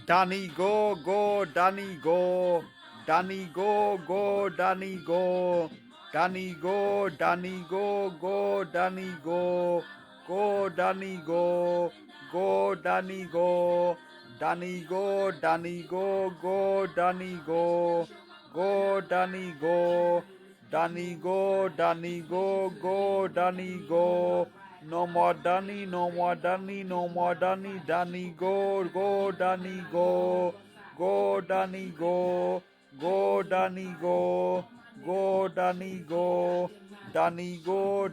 Danny go, Danny go, Danny go, Danny go, Danny go, Danny go, Danny go, Danny go, Danny go, Danny go, Danny go, Danny go, Danny go, Danny go, Danny go, Danny go. No more Danny, no more Danny, no more Danny, Danny go, Danny go, Danny go, Danny go, Danny go, Danny go, Danny go,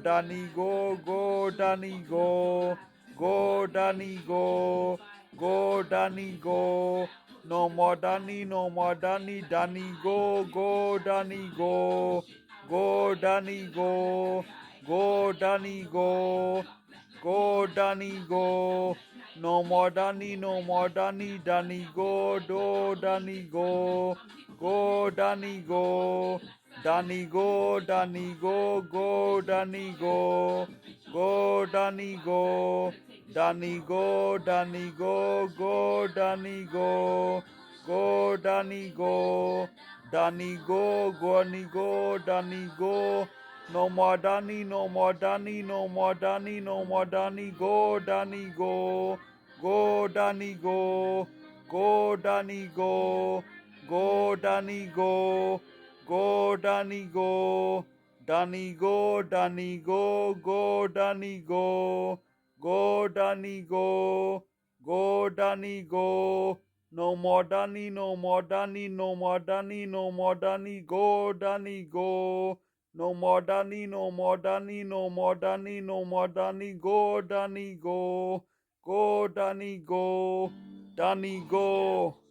Danny go, Danny go, Danny go. No more Danny, no more Danny, Danny go, Danny go, Danny go, Danny go, Danny go. No more Danny, no more Danny, Danny go, Danny go, Danny go, Danny go, Danny go, Danny go, Danny go, Danny go, Danny go, Danny go, Danny go, Danny go, Danny go. No more Danny, no more Danny, no more Danny, no more Danny, go, Danny go, Danny go, Danny go, Danny go, Danny go, Danny go, Danny go, Danny go, Danny go, Danny go. No more Danny, no more Danny, no more Danny, no more Danny, go, Danny go. No more Danny, no more Danny, no more Danny, no more Danny, go, Danny go, Danny go, Danny go.